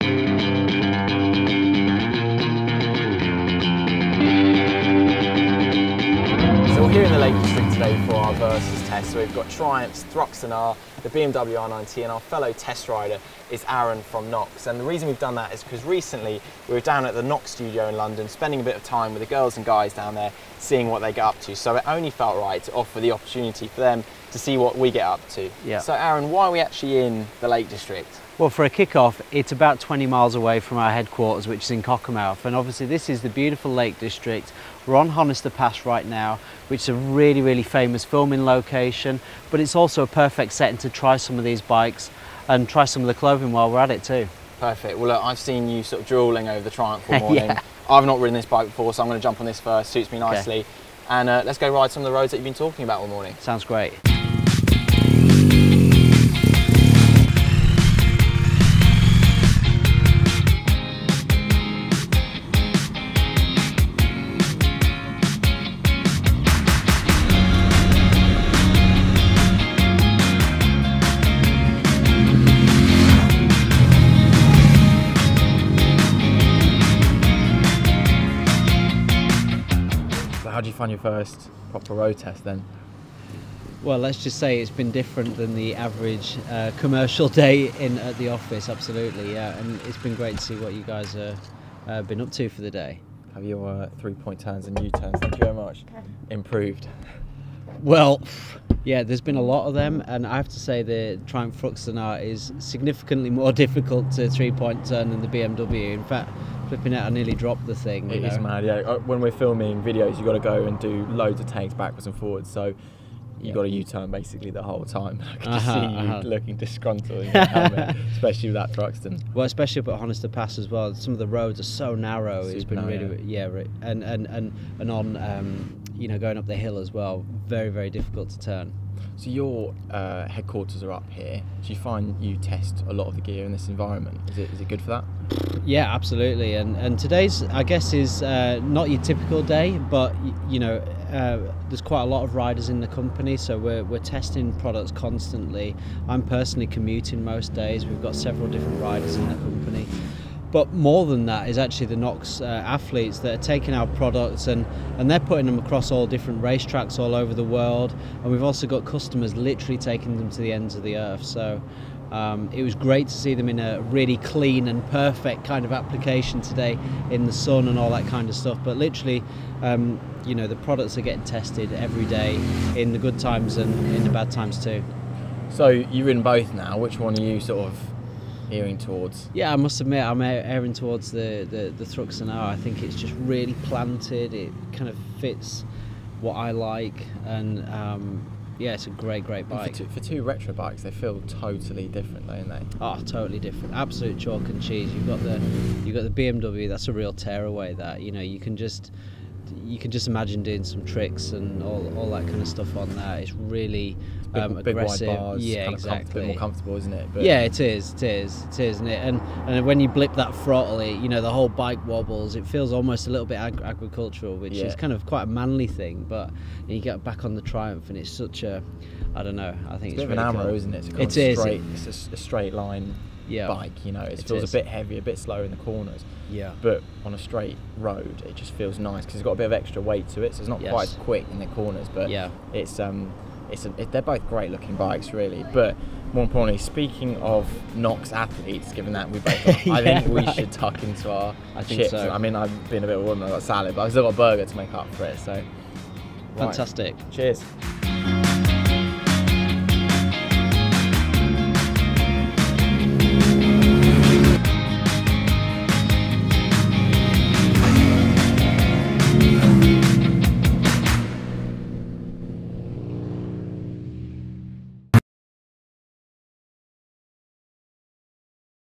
So we're here in the Lake District today for our Versus test. So we've got Triumph's Thruxton R, the BMW RnineT, and our fellow test rider is Aaron from Knox. And the reason we've done that is because recently we were down at the Knox studio in London, spending a bit of time with the girls and guys down there, seeing what they get up to. So it only felt right to offer the opportunity for them to see what we get up to. Yeah. So Aaron, why are we actually in the Lake District? Well, for a kick-off, it's about 20 miles away from our headquarters, which is in Cockermouth, and obviously this is the beautiful Lake District. We're on Honister Pass right now, which is a really famous filming location, but it's also a perfect setting to try some of these bikes and try some of the clothing while we're at it too. Perfect. Well, look, I've seen you sort of drooling over the Triumph all morning. Yeah. I've not ridden this bike before, so I'm going to jump on this first. Suits me nicely. Okay. And let's go ride some of the roads that you've been talking about all morning. Sounds great. How do you find your first proper road test then? Well, let's just say it's been different than the average commercial day at the office, absolutely, yeah. And it's been great to see what you guys have been up to for the day. Have your 3-point turns and U-turns, thank you very much, improved? Well, yeah, there's been a lot of them, and I have to say the Triumph Thruxton R is significantly more difficult to 3-point turn than the BMW. In fact, flipping out, I nearly dropped the thing. It is mad, yeah. When we're filming videos, you've got to go and do loads of takes backwards and forwards, so you've got a U-turn basically the whole time. I can just see you looking disgruntled in your helmet, especially with that Thruxton. Well, especially up at Honister Pass as well. Some of the roads are so narrow. It's been narrow. Really, yeah, and on you know, going up the hill as well, very difficult to turn. So your headquarters are up here. Do you find you test a lot of the gear in this environment? Is it good for that? Yeah, absolutely. And today's, I guess, is not your typical day, but you know, there's quite a lot of riders in the company, so we're testing products constantly. I'm personally commuting most days. We've got several different riders in the company. But more than that is actually the Knox athletes that are taking our products and they're putting them across all different racetracks all over the world. And we've also got customers literally taking them to the ends of the earth. So it was great to see them in a really clean and perfect kind of application today in the sun and all that kind of stuff. But literally, you know, the products are getting tested every day in the good times and in the bad times too. So you've ridden both now. Which one are you sort of hearing towards? Yeah, I must admit I'm erring towards the Thruxton R. I think it's just really planted. It kind of fits what I like, and yeah, it's a great bike. For two retro bikes, they feel totally different, don't they? Oh, totally different. Absolute chalk and cheese. You've got the BMW. That's a real tearaway. That, you know, you can just imagine doing some tricks and all that kind of stuff on that. It's really big aggressive. wide bars, yeah, kind exactly. of a bit more comfortable, isn't it? But yeah, it is, isn't it? And when you blip that throttle, you know, the whole bike wobbles. It feels almost a little bit agricultural, which is kind of quite a manly thing. But you get back on the Triumph, and it's such a, I don't know. I think it's a bit really of an cool. arrow, isn't it? It is. It's a straight line bike. You know, it feels a bit heavy, a bit slower in the corners. Yeah. But on a straight road, it just feels nice because it's got a bit of extra weight to it, so it's not quite as quick in the corners. But they're both great looking bikes, really. But more importantly, speaking of Knox athletes, given that we both I think we should tuck into our chips. So. I mean, I've been a bit of a woman, I've got salad, but I've still got a burger to make up for it. So fantastic. Right. Cheers.